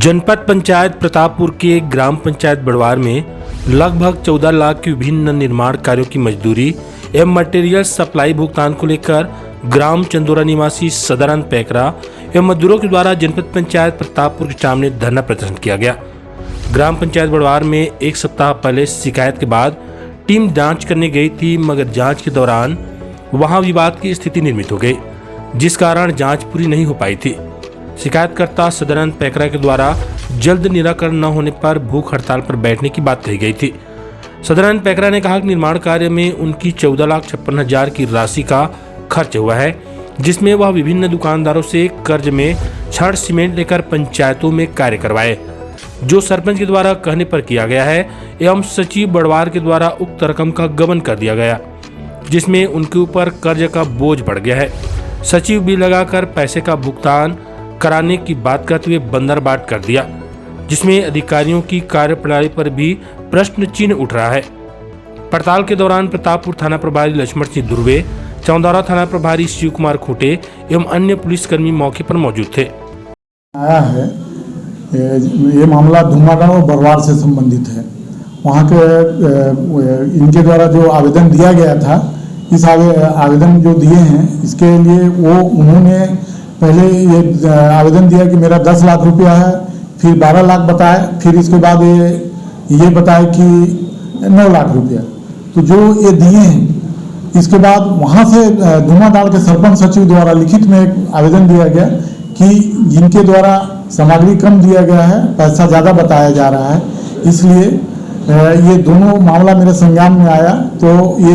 जनपद पंचायत प्रतापपुर के ग्राम पंचायत बड़वार में लगभग 14 लाख के विभिन्न निर्माण कार्यों की मजदूरी एवं मटेरियल सप्लाई भुगतान को लेकर ग्राम चंदोरा निवासी सदानंद पैकरा एवं मजदूरों के द्वारा जनपद पंचायत प्रतापपुर के सामने धरना प्रदर्शन किया गया। ग्राम पंचायत बड़वार में एक सप्ताह पहले शिकायत के बाद टीम जांच करने गई थी, मगर जांच के दौरान वहां विवाद की स्थिति निर्मित हो गई, जिस कारण जांच पूरी नहीं हो पाई थी। शिकायतकर्ता सदानंद पैकरा के द्वारा जल्द निराकरण न होने पर भूख हड़ताल पर बैठने की बात कही गई थी। सदानंद पैकरा ने कहा कि निर्माण कार्य में उनकी 14,56,000 की राशि का खर्च हुआ है, जिसमें वह विभिन्न दुकानदारों से कर्ज में छड़ सीमेंट लेकर पंचायतों में कार्य करवाए, जो सरपंच के द्वारा कहने पर किया गया है, एवं सचिव बड़वार के द्वारा उक्त रकम का गबन कर दिया गया, जिसमें उनके ऊपर कर्ज का बोझ बढ़ गया है। सचिव भी लगाकर पैसे का भुगतान कराने की बात करते हुए बंदरबाट कर दिया, जिसमें अधिकारियों की कार्यप्रणाली पर भी प्रश्न चिन्ह उठ रहा है। पड़ताल के दौरान प्रतापपुर थाना प्रभारी लक्ष्मण सिंह दुर्वे, चौंदारा थाना प्रभारी शिव कुमार खोटे एवं अन्य पुलिसकर्मी मौके पर मौजूद थे। आया है ये मामला धुमागांव और बरवार से संबंधित है। वहाँ के इनके द्वारा जो आवेदन दिया गया था, इस आवेदन जो दिए हैं इसके लिए उन्होंने पहले ये आवेदन दिया कि मेरा 10 लाख रुपया है, फिर 12 लाख बताए, फिर इसके बाद ये बताए कि 9 लाख रुपया। तो जो ये दिए हैं, इसके बाद वहाँ से धुमाडाल के सरपंच सचिव द्वारा लिखित में एक आवेदन दिया गया कि जिनके द्वारा सामग्री कम दिया गया है, पैसा ज़्यादा बताया जा रहा है, इसलिए ये दोनों मामला मेरे संज्ञान में आया, तो ये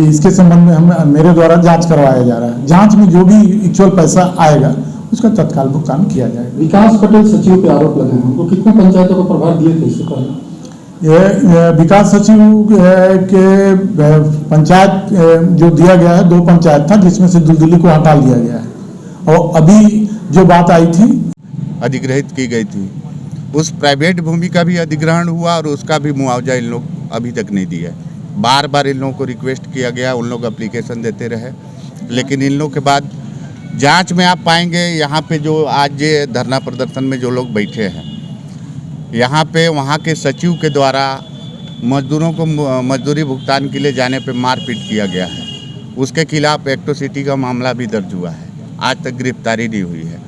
इसके संबंध में मेरे द्वारा जांच करवाया जा रहा है। जांच में जो भी एक्चुअल पैसा आएगा उसका तत्काल भुगतान किया जाएगा। विकास पटेल सचिव पे आरोप लगे हैं, उनको कितने पंचायतों को प्रभार दिए थे इससे पहले? ये विकास सचिव के पंचायत जो दिया गया है 2 पंचायत था, जिसमें से दुलदुली को हटा लिया गया है, और अभी जो बात आई थी अधिग्रहित की गई थी, उस प्राइवेट भूमि का भी अधिग्रहण हुआ और उसका भी मुआवजा इन लोग अभी तक नहीं दिया। बार बार इन लोगों को रिक्वेस्ट किया गया, उन लोग एप्लीकेशन देते रहे, लेकिन इन लोगों के बाद जांच में आप पाएंगे यहाँ पे जो आज ये धरना प्रदर्शन में जो लोग बैठे हैं, यहाँ पे वहाँ के सचिव के द्वारा मजदूरों को मजदूरी भुगतान के लिए जाने पे मारपीट किया गया है। उसके खिलाफ एट्रोसिटी का मामला भी दर्ज हुआ है, आज तक गिरफ्तारी नहीं हुई है।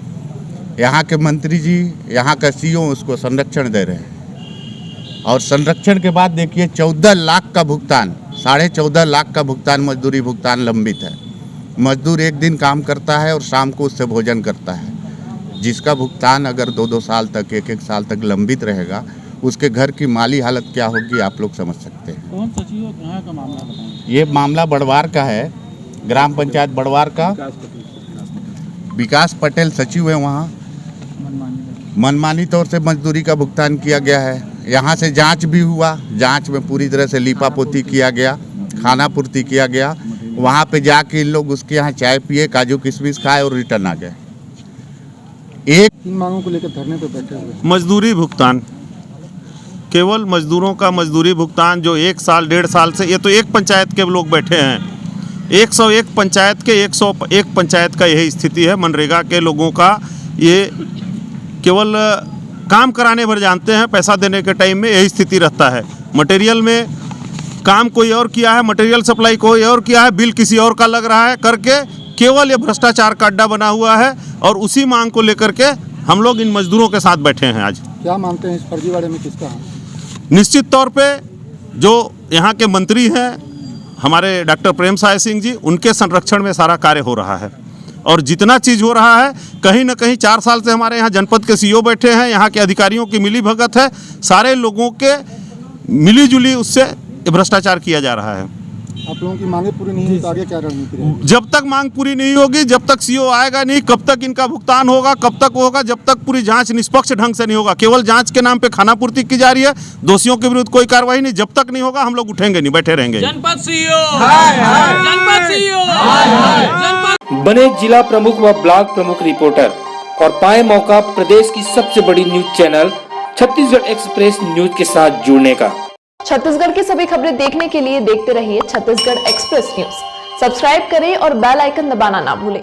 यहाँ के मंत्री जी, यहाँ का सीओ उसको संरक्षण दे रहे हैं, और संरक्षण के बाद देखिए 14 लाख का भुगतान, 14.5 लाख का भुगतान, मजदूरी भुगतान लंबित है। मजदूर एक दिन काम करता है और शाम को उससे भोजन करता है, जिसका भुगतान अगर 2-2 साल तक, 1-1 साल तक लंबित रहेगा, उसके घर की माली हालत क्या होगी आप लोग समझ सकते हैं। कौन सचिव और कहाँ का मामला बताएं? ये मामला बड़वार का है, ग्राम पंचायत बड़वार का। विकास पटेल सचिव है, वहाँ मनमानी तौर से मजदूरी का भुगतान किया गया है। यहाँ से जांच भी हुआ, जांच में पूरी तरह से लीपापोती किया गया, खाना पूर्ति किया गया। वहाँ पे जाके इन लोग उसके यहाँ चाय पिए, काजू किशमिश खाए और रिटर्न आ गए। इन मांगों को लेकर धरने पे बैठे हुए। मजदूरी भुगतान, केवल मजदूरों का मजदूरी भुगतान जो 1 साल 1.5 साल से, ये तो एक पंचायत के लोग बैठे हैं, 101 पंचायत के 101 पंचायत का यही स्थिति है। मनरेगा के लोगों का ये केवल काम कराने भर जानते हैं, पैसा देने के टाइम में यही स्थिति रहता है। मटेरियल में काम कोई और किया है, मटेरियल सप्लाई कोई और किया है, बिल किसी और का लग रहा है, करके केवल ये भ्रष्टाचार का अड्डा बना हुआ है, और उसी मांग को लेकर के हम लोग इन मजदूरों के साथ बैठे हैं। आज क्या मानते हैं इस फर्जीवाड़े में किसका है? निश्चित तौर पे जो यहाँ के मंत्री हैं हमारे डॉक्टर प्रेम साय सिंह जी, उनके संरक्षण में सारा कार्य हो रहा है, और जितना चीज़ हो रहा है कहीं ना कहीं 4 साल से हमारे यहाँ जनपद के सीईओ बैठे हैं, यहाँ के अधिकारियों की मिली भगत है, सारे लोगों के मिली जुली उससे भ्रष्टाचार किया जा रहा है। आप लोगों की मांगे पूरी नहीं हुई तो आगे क्या रणनीति रहेगी? जब तक मांग पूरी नहीं होगी, जब तक सीईओ आएगा नहीं, कब तक इनका भुगतान होगा, कब तक होगा, जब तक पूरी जांच निष्पक्ष ढंग से नहीं होगा। केवल जांच के नाम पे खाना पूर्ति की जा रही है, दोषियों के विरुद्ध कोई कार्रवाई नहीं। जब तक नहीं होगा हम लोग उठेंगे नहीं, बैठे रहेंगे। जनपद सीईओ, जनपद सीईओ, बने जिला प्रमुख व ब्लॉक प्रमुख रिपोर्टर और पाए मौका प्रदेश की सबसे बड़ी news channel Chhattisgarh express news के साथ जुड़ने का। छत्तीसगढ़ की सभी खबरें देखने के लिए देखते रहिए छत्तीसगढ़ एक्सप्रेस न्यूज। सब्सक्राइब करें और बेल आइकन दबाना ना भूलें।